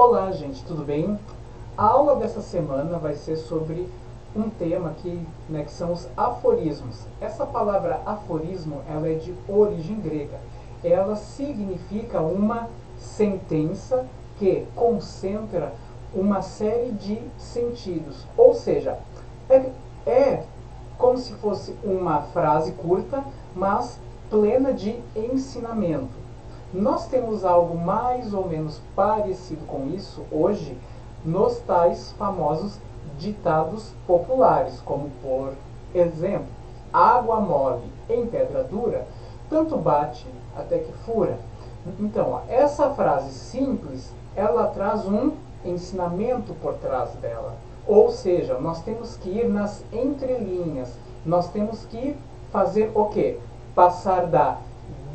Olá, gente, tudo bem? A aula dessa semana vai ser sobre um tema que são os aforismos. Essa palavra aforismo, ela é de origem grega. Ela significa uma sentença que concentra uma série de sentidos. Ou seja, é como se fosse uma frase curta, mas plena de ensinamento. Nós temos algo mais ou menos parecido com isso hoje nos tais famosos ditados populares, como por exemplo, água mole em pedra dura, tanto bate até que fura. Então, essa frase simples, ela traz um ensinamento por trás dela. Ou seja, nós temos que ir nas entrelinhas, nós temos que fazer o quê? Passar da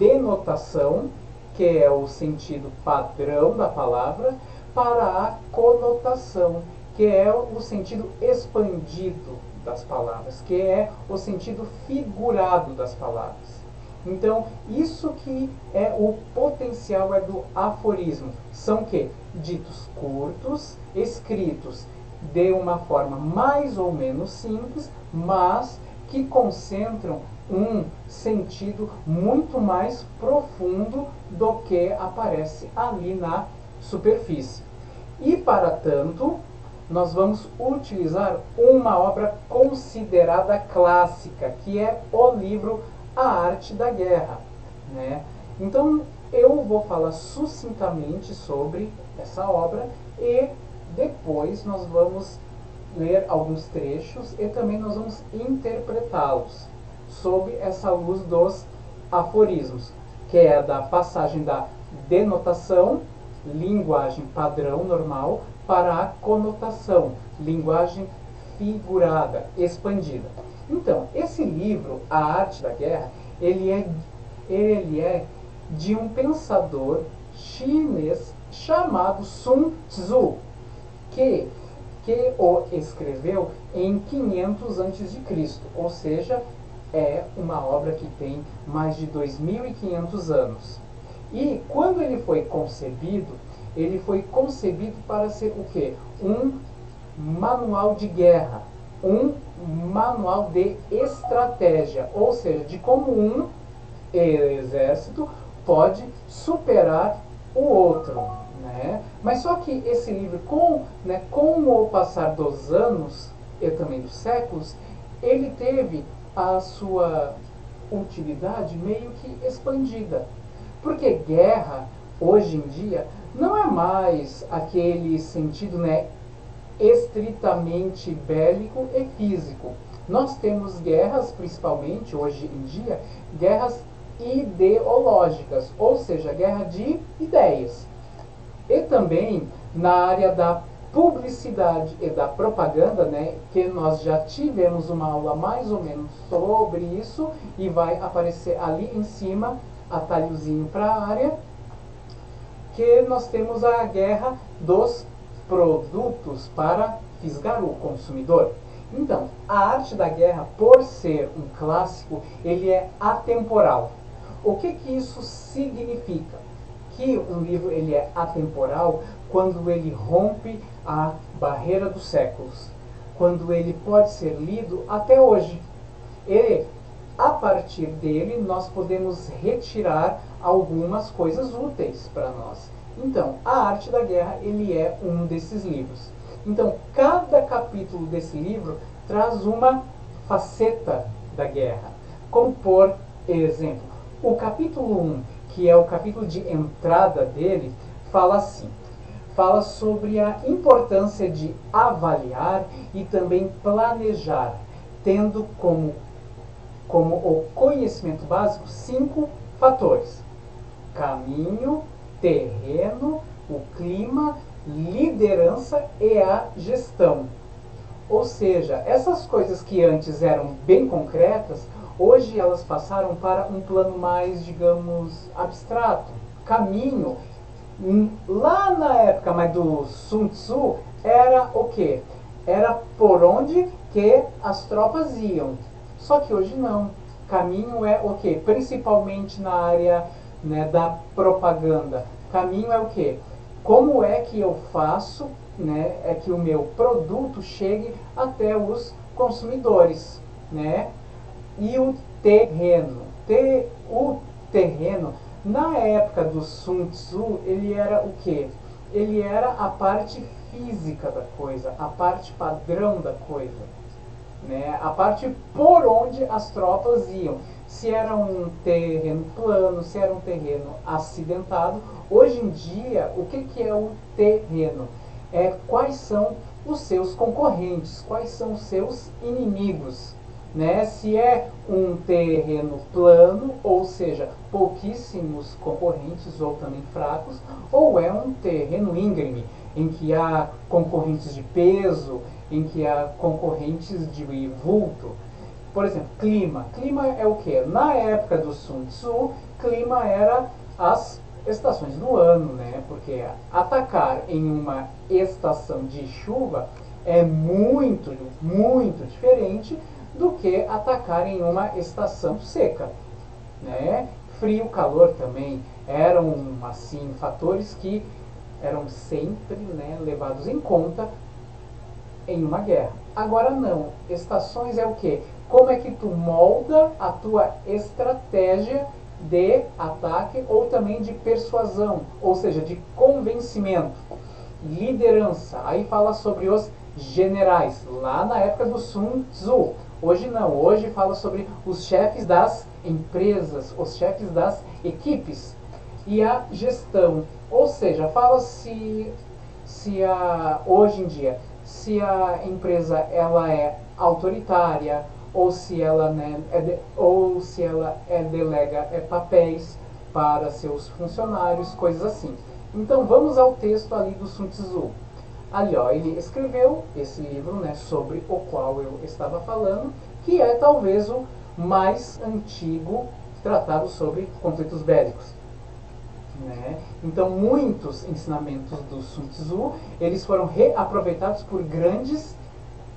denotação, que é o sentido padrão da palavra, para a conotação, que é o sentido expandido das palavras, que é o sentido figurado das palavras. Então, isso que é o potencial do aforismo. São que ditos curtos, escritos de uma forma mais ou menos simples, mas que concentram um sentido muito mais profundo do que aparece ali na superfície. E para tanto, nós vamos utilizar uma obra considerada clássica, que é o livro A Arte da Guerra, né? Então, eu vou falar sucintamente sobre essa obra e depois nós vamos ler alguns trechos e também nós vamos interpretá-los sob essa luz dos aforismos, que é da passagem da denotação, linguagem padrão normal, para a conotação, linguagem figurada, expandida. Então, esse livro, A Arte da Guerra, ele é de um pensador chinês chamado Sun Tzu, que o escreveu em 500 a.C., ou seja, é uma obra que tem mais de 2.500 anos. E quando ele foi concebido para ser o quê? Um manual de guerra, um manual de estratégia, ou seja, de como um exército pode superar o outro. Né? Mas só que esse livro, com o passar dos anos e também dos séculos, ele teve a sua utilidade meio que expandida. Porque guerra, hoje em dia, não é mais aquele sentido estritamente bélico e físico. Nós temos guerras, principalmente hoje em dia, guerras ideológicas, ou seja, guerra de ideias. E também na área da publicidade e da propaganda, que nós já tivemos uma aula mais ou menos sobre isso e vai aparecer ali em cima, atalhozinho para a área, que nós temos a guerra dos produtos para fisgar o consumidor. Então, a arte da guerra, por ser um clássico, ele é atemporal. O que isso significa? Que um livro ele é atemporal quando ele rompe a barreira dos séculos, quando ele pode ser lido até hoje. E a partir dele nós podemos retirar algumas coisas úteis para nós. Então, A Arte da Guerra ele é um desses livros. Então, cada capítulo desse livro traz uma faceta da guerra. Como por exemplo, o capítulo 1, que é o capítulo de entrada dele, fala assim: fala sobre a importância de avaliar e também planejar, tendo como o conhecimento básico 5 fatores: caminho, terreno, o clima, liderança e a gestão. Ou seja, essas coisas que antes eram bem concretas, hoje elas passaram para um plano mais, digamos, abstrato. Caminho, lá na época mais do Sun Tzu, era o quê? Era por onde que as tropas iam. Só que hoje não. Caminho é o quê? Principalmente na área da propaganda. Caminho é o quê? Como é que eu faço, né, é que o meu produto chegue até os consumidores, né? E o terreno, o terreno, na época do Sun Tzu, ele era o quê? Ele era a parte física da coisa, a parte padrão da coisa, né? A parte por onde as tropas iam. Se era um terreno plano, se era um terreno acidentado. Hoje em dia, o que é o terreno? Quais são os seus concorrentes, quais são os seus inimigos, né? Se é um terreno plano, ou seja, pouquíssimos concorrentes ou também fracos, ou é um terreno íngreme, em que há concorrentes de peso, em que há concorrentes de vulto. Por exemplo, clima. Clima é o que? Na época do Sun Tzu, clima era as estações do ano, né? Porque atacar em uma estação de chuva é muito, muito diferente do que atacar em uma estação seca, né? Frio, calor também eram assim fatores que eram sempre, né, levados em conta em uma guerra. Agora não. Estações é o que? Como é que tu molda a tua estratégia de ataque ou também de persuasão, ou seja, de convencimento. Liderança. Aí fala sobre os generais, lá na época do Sun Tzu. Hoje não, hoje fala sobre os chefes das empresas, os chefes das equipes. E a gestão, ou seja, fala hoje em dia, se a empresa ela é autoritária, ou se ela, né, delega papéis para seus funcionários, coisas assim. Então vamos ao texto ali do Sun Tzu. Ali, ó, ele escreveu esse livro, né, sobre o qual eu estava falando, que é talvez o mais antigo tratado sobre conflitos bélicos. Né? Então muitos ensinamentos do Sun Tzu eles foram reaproveitados por grandes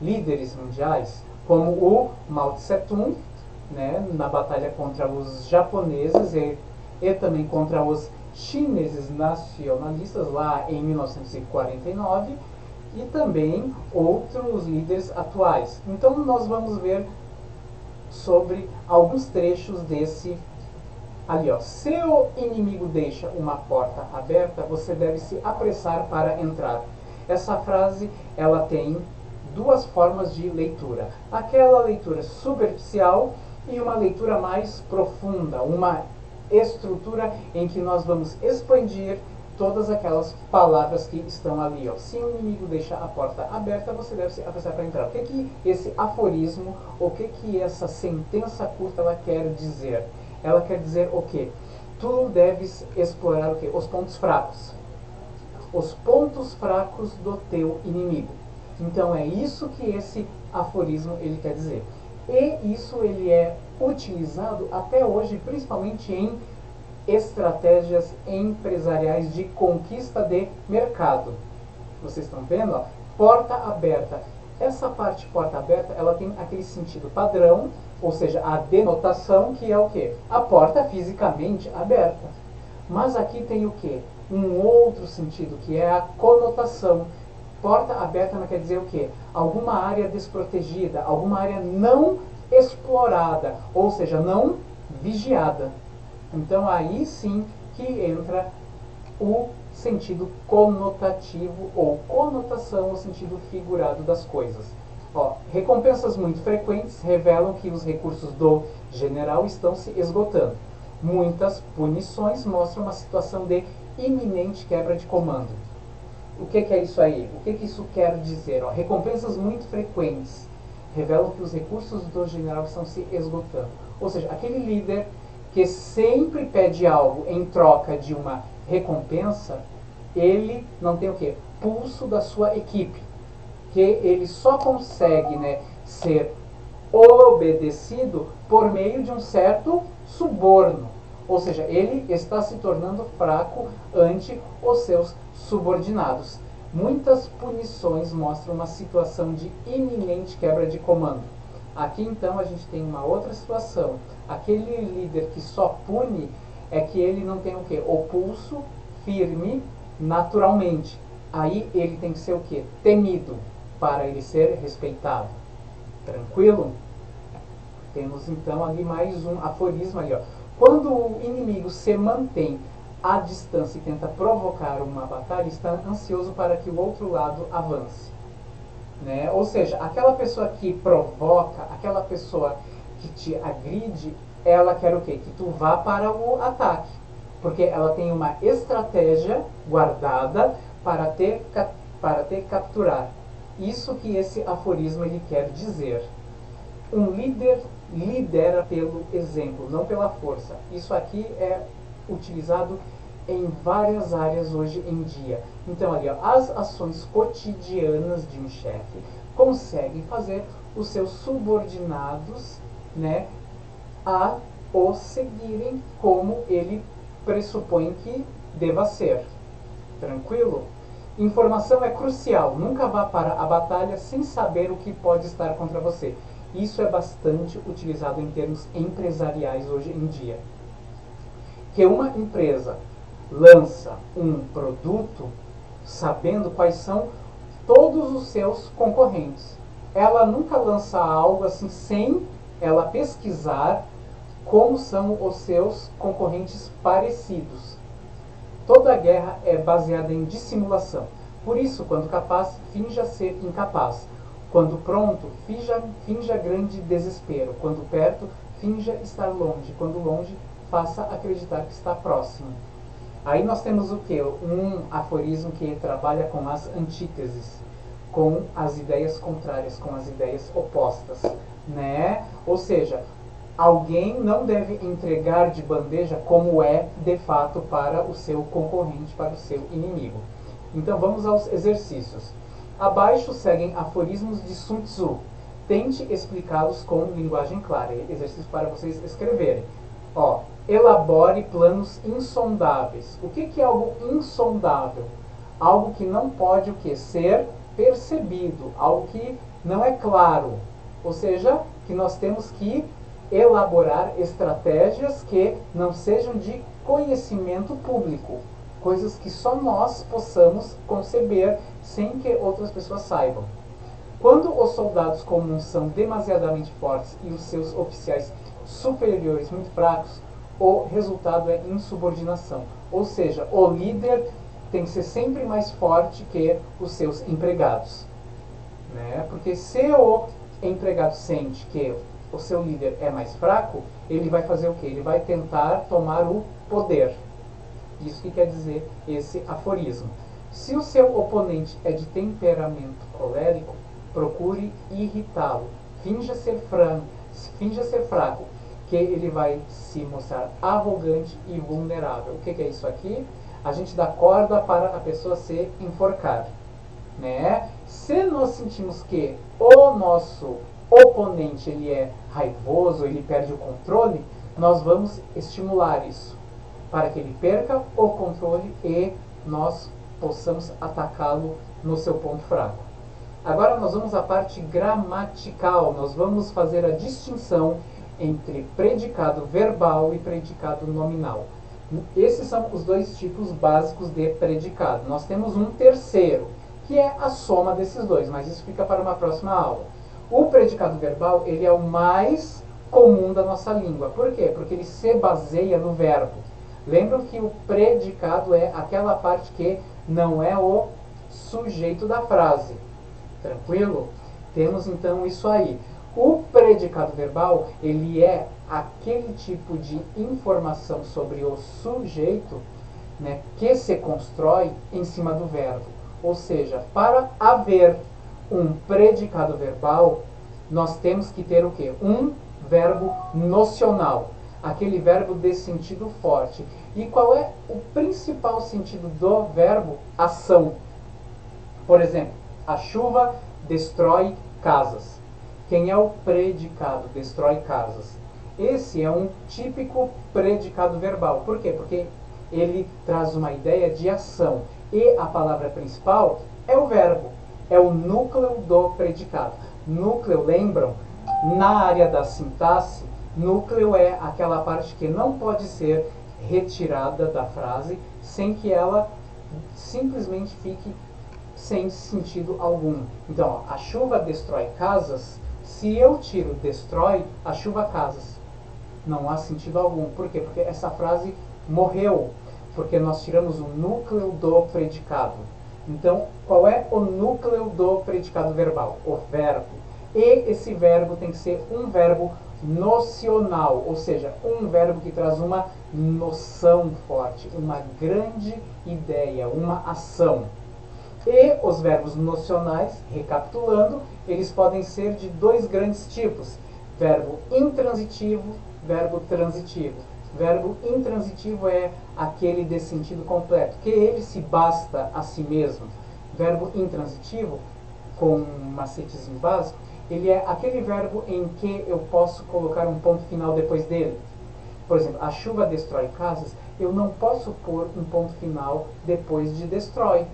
líderes mundiais, como o Mao Tse Tung, né, na batalha contra os japoneses e também contra os chineses nacionalistas lá em 1949, e também outros líderes atuais. Então nós vamos ver sobre alguns trechos desse ali, ó. Se o inimigo deixa uma porta aberta, você deve se apressar para entrar. Essa frase, ela tem duas formas de leitura. Aquela leitura superficial e uma leitura mais profunda, uma estrutura em que nós vamos expandir todas aquelas palavras que estão ali, ó. Se o inimigo deixa a porta aberta, você deve se apressar para entrar. O que esse aforismo, o que essa sentença curta ela quer dizer? Ela quer dizer o quê? Tu deves explorar o quê? Os pontos fracos. Os pontos fracos do teu inimigo. Então é isso que esse aforismo ele quer dizer. E isso ele é utilizado até hoje, principalmente em estratégias empresariais de conquista de mercado. Vocês estão vendo? Ó? Porta aberta. Essa parte porta aberta, ela tem aquele sentido padrão, ou seja, a denotação, que é o quê? A porta fisicamente aberta. Mas aqui tem o quê? Um outro sentido, que é a conotação. Porta aberta não quer dizer o quê? Alguma área desprotegida, alguma área não explorada, ou seja, não vigiada. Então aí sim que entra o sentido conotativo ou conotação, o sentido figurado das coisas. Ó, recompensas muito frequentes revelam que os recursos do general estão se esgotando. Muitas punições mostram uma situação de iminente quebra de comando. O que é isso aí? O que isso quer dizer? Ó, recompensas muito frequentes revelam que os recursos do general estão se esgotando. Ou seja, aquele líder que sempre pede algo em troca de uma recompensa, ele não tem o quê? Pulso da sua equipe. Que ele só consegue, né, ser obedecido por meio de um certo suborno. Ou seja, ele está se tornando fraco ante os seus subordinados. Muitas punições mostram uma situação de iminente quebra de comando. Aqui então a gente tem uma outra situação. Aquele líder que só pune é que ele não tem o quê? O pulso firme naturalmente. Aí ele tem que ser o quê? Temido, para ele ser respeitado. Tranquilo? Temos então ali mais um aforismo ali, ó. Quando o inimigo se mantém à distância e tenta provocar uma batalha, está ansioso para que o outro lado avance. Né? Ou seja, aquela pessoa que provoca, aquela pessoa que te agride, ela quer o quê? Que tu vá para o ataque. Porque ela tem uma estratégia guardada para te capturar. Isso que esse aforismo ele quer dizer. Um líder lidera pelo exemplo, não pela força. Isso aqui é utilizado em várias áreas hoje em dia. Então, ali, ó, as ações cotidianas de um chefe conseguem fazer os seus subordinados, né, a o seguirem como ele pressupõe que deva ser. Tranquilo? Informação é crucial. Nunca vá para a batalha sem saber o que pode estar contra você. Isso é bastante utilizado em termos empresariais hoje em dia. Que uma empresa lança um produto sabendo quais são todos os seus concorrentes. Ela nunca lança algo assim sem ela pesquisar como são os seus concorrentes parecidos. Toda guerra é baseada em dissimulação. Por isso, quando capaz, finja ser incapaz. Quando pronto, finja grande desespero. Quando perto, finja estar longe. Quando longe, faça acreditar que está próximo. Aí nós temos o que? Um aforismo que trabalha com as antíteses, com as ideias contrárias, com as ideias opostas, né? Ou seja, alguém não deve entregar de bandeja como é de fato para o seu concorrente, para o seu inimigo. Então vamos aos exercícios. Abaixo seguem aforismos de Sun Tzu. Tente explicá-los com linguagem clara. Exercício para vocês escreverem. Ó, elabore planos insondáveis. O que é algo insondável? Algo que não pode o quê? Ser percebido, algo que não é claro. Ou seja, que nós temos que elaborar estratégias que não sejam de conhecimento público, coisas que só nós possamos conceber sem que outras pessoas saibam. Quando os soldados comuns são demasiadamente fortes e os seus oficiais superiores muito fracos, o resultado é insubordinação. Ou seja, o líder tem que ser sempre mais forte que os seus empregados. Né? Porque se o empregado sente que o seu líder é mais fraco, ele vai fazer o quê? Ele vai tentar tomar o poder. Isso que quer dizer esse aforismo. Se o seu oponente é de temperamento colérico, procure irritá-lo. Finja ser fraco, que ele vai se mostrar arrogante e vulnerável. O que é isso aqui? A gente dá corda para a pessoa se enforcar. Né? Se nós sentimos que o nosso oponente ele é raivoso, ele perde o controle, nós vamos estimular isso para que ele perca o controle e nós possamos atacá-lo no seu ponto fraco. Agora nós vamos à parte gramatical. Nós vamos fazer a distinção entre predicado verbal e predicado nominal. Esses são os dois tipos básicos de predicado. Nós temos um terceiro, que é a soma desses dois, mas isso fica para uma próxima aula. O predicado verbal, ele é o mais comum da nossa língua. Por quê? Porque ele se baseia no verbo. Lembram que o predicado é aquela parte que não é o sujeito da frase. Tranquilo? Temos então isso aí. O predicado verbal, ele é aquele tipo de informação sobre o sujeito, né, que se constrói em cima do verbo. Ou seja, para haver um predicado verbal, nós temos que ter o quê? Um verbo nocional. Aquele verbo de sentido forte. E qual é o principal sentido do verbo? Ação. Por exemplo, a chuva destrói casas. Quem é o predicado? Destrói casas. Esse é um típico predicado verbal. Por quê? Porque ele traz uma ideia de ação. E a palavra principal é o verbo. É o núcleo do predicado. Núcleo, lembram? Na área da sintaxe, núcleo é aquela parte que não pode ser retirada da frase sem que ela simplesmente fique sem sentido algum. Então, ó, a chuva destrói casas. Se eu tiro destrói, a chuva casas. Não há sentido algum. Por quê? Porque essa frase morreu. Porque nós tiramos o núcleo do predicado. Então, qual é o núcleo do predicado verbal? O verbo. E esse verbo tem que ser um verbo nocional, ou seja, um verbo que traz uma noção forte, uma grande ideia, uma ação. E os verbos nocionais, recapitulando, eles podem ser de dois grandes tipos: verbo intransitivo, verbo transitivo. Verbo intransitivo é aquele de sentido completo, que ele se basta a si mesmo. Verbo intransitivo, com um macetezinho básico, ele é aquele verbo em que eu posso colocar um ponto final depois dele. Por exemplo, a chuva destrói casas, eu não posso pôr um ponto final depois de destrói.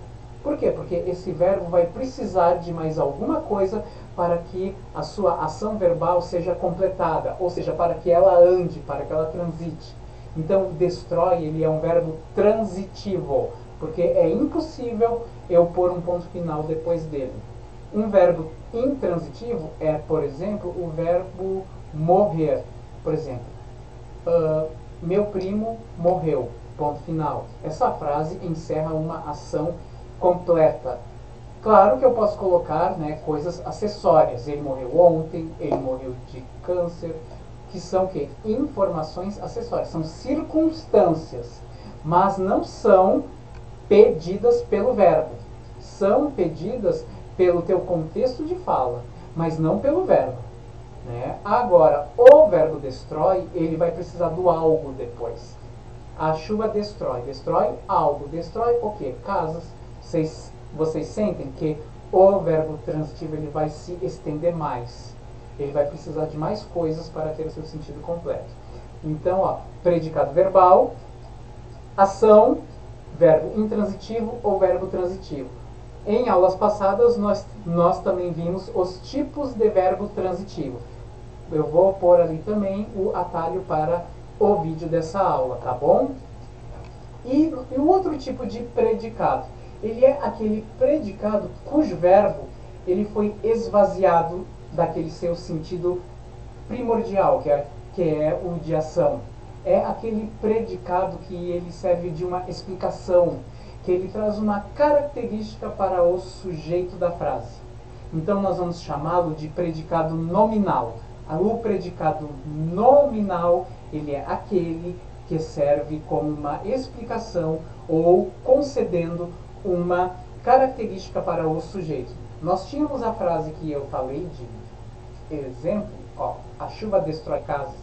Por quê? Porque esse verbo vai precisar de mais alguma coisa para que a sua ação verbal seja completada, ou seja, para que ela ande, para que ela transite. Então, destrói, ele é um verbo transitivo, porque é impossível eu pôr um ponto final depois dele. Um verbo intransitivo é, por exemplo, o verbo morrer. Por exemplo, meu primo morreu, ponto final. Essa frase encerra uma ação completa. Claro que eu posso colocar, né, coisas acessórias. Ele morreu ontem, ele morreu de câncer, que são que? Informações acessórias, são circunstâncias, mas não são pedidas pelo verbo. São pedidas pelo teu contexto de fala, mas não pelo verbo. Né? Agora, o verbo destrói, ele vai precisar do algo depois. A chuva destrói. Destrói algo. Destrói o quê? Casas. Vocês sentem que o verbo transitivo ele vai se estender mais. Ele vai precisar de mais coisas para ter o seu sentido completo. Então, ó, predicado verbal, ação, verbo intransitivo ou verbo transitivo. Em aulas passadas, nós também vimos os tipos de verbo transitivo. Eu vou pôr ali também o atalho para o vídeo dessa aula, tá bom? E o outro tipo de predicado, ele é aquele predicado cujo verbo ele foi esvaziado daquele seu sentido primordial, que é o de ação. É aquele predicado que ele serve de uma explicação, que ele traz uma característica para o sujeito da frase. Então nós vamos chamá-lo de predicado nominal. O predicado nominal, ele é aquele que serve como uma explicação ou concedendo uma característica para o sujeito. Nós tínhamos a frase que eu falei de exemplo, ó, a chuva destrói casas,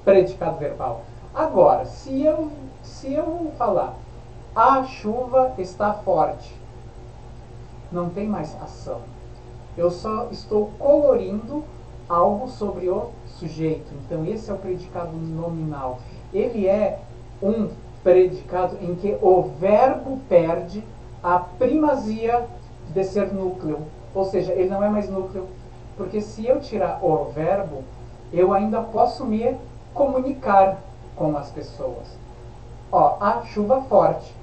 predicado verbal. Agora, se eu falar a chuva está forte, não tem mais ação. Eu só estou colorindo algo sobre o sujeito. Então esse é o predicado nominal. Ele é um predicado em que o verbo perde a primazia de ser núcleo. Ou seja, ele não é mais núcleo. Porque se eu tirar o verbo, eu ainda posso me comunicar com as pessoas. Ó, a chuva forte.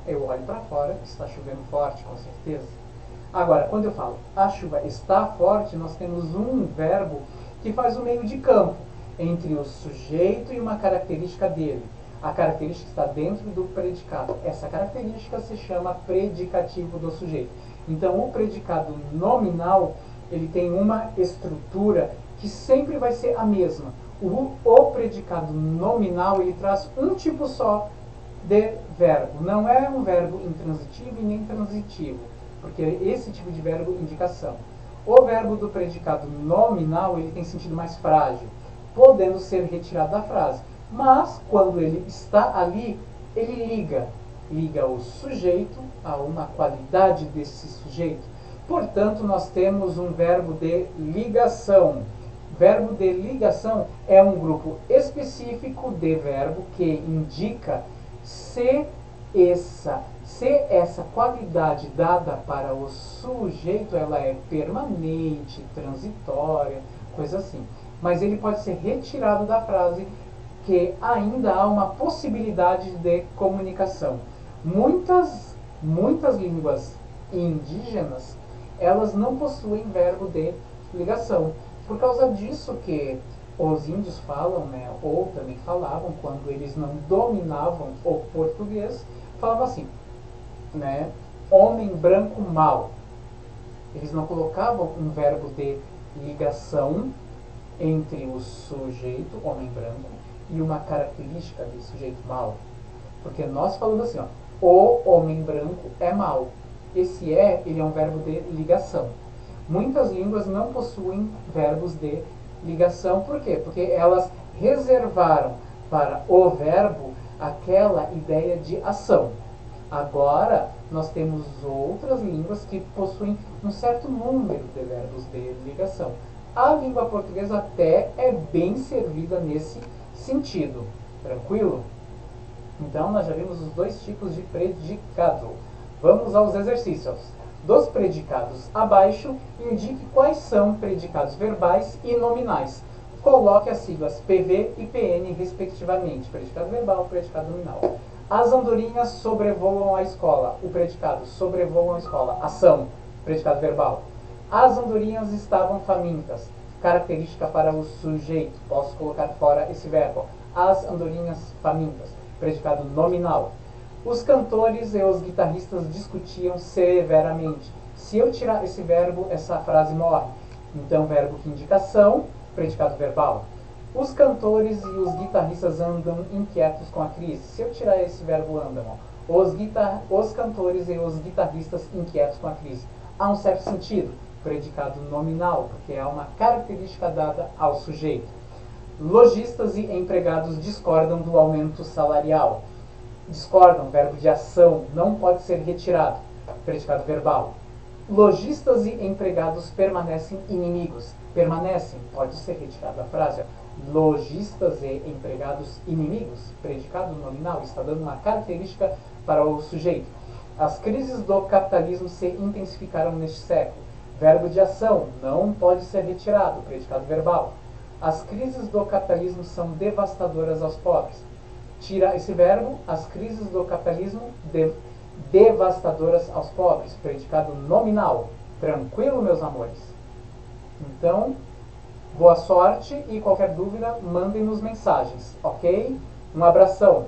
Eu olho para fora, está chovendo forte, com certeza. Agora, quando eu falo a chuva está forte, nós temos um verbo que faz o meio de campo entre o sujeito e uma característica dele. A característica está dentro do predicado. Essa característica se chama predicativo do sujeito. Então, o predicado nominal, ele tem uma estrutura que sempre vai ser a mesma. O predicado nominal, ele traz um tipo só de verbo. Não é um verbo intransitivo e nem transitivo, porque esse tipo de verbo indica ação. O verbo do predicado nominal, ele tem sentido mais frágil, podendo ser retirado da frase. Mas, quando ele está ali, ele liga o sujeito a uma qualidade desse sujeito. Portanto, nós temos um verbo de ligação. Verbo de ligação é um grupo específico de verbo que indica se essa qualidade dada para o sujeito ela é permanente, transitória, coisa assim. Mas ele pode ser retirado da frase, que ainda há uma possibilidade de comunicação. Muitas Muitas línguas indígenas, elas não possuem verbo de ligação. Por causa disso que os índios falam, né, ou também falavam, quando eles não dominavam o português, falavam assim, né, homem branco mau. Eles não colocavam um verbo de ligação entre o sujeito, homem branco, e uma característica de sujeito mau. Porque nós falamos assim, ó, o homem branco é mau. Esse ele é um verbo de ligação. Muitas línguas não possuem verbos de ligação. Por quê? Porque elas reservaram para o verbo aquela ideia de ação. Agora, nós temos outras línguas que possuem um certo número de verbos de ligação. A língua portuguesa até é bem servida nesse sentido. Tranquilo? Então, nós já vimos os dois tipos de predicado. Vamos aos exercícios. Dos predicados abaixo, indique quais são predicados verbais e nominais. Coloque as siglas PV e PN, respectivamente. Predicado verbal, predicado nominal. As andorinhas sobrevoam a escola. O predicado, sobrevoam a escola. Ação, predicado verbal. As andorinhas estavam famintas. Característica para o sujeito. Posso colocar fora esse verbo. As andorinhas famintas. Predicado nominal. Os cantores e os guitarristas discutiam severamente. Se eu tirar esse verbo, essa frase morre. Então, verbo que indicação, predicado verbal. Os cantores e os guitarristas andam inquietos com a crise. Se eu tirar esse verbo andam, os cantores e os guitarristas inquietos com a crise. Há um certo sentido, predicado nominal, porque é uma característica dada ao sujeito. Lojistas e empregados discordam do aumento salarial. Discordam, verbo de ação, não pode ser retirado, predicado verbal. Lojistas e empregados permanecem inimigos. Permanecem, pode ser retirada a frase. Lojistas e empregados inimigos, predicado nominal, está dando uma característica para o sujeito. As crises do capitalismo se intensificaram neste século. Verbo de ação, não pode ser retirado, predicado verbal. As crises do capitalismo são devastadoras aos pobres. Tira esse verbo, as crises do capitalismo devastadoras aos pobres, predicado nominal. Tranquilo, meus amores? Então, boa sorte e qualquer dúvida, mandem nos mensagens, ok? Um abração!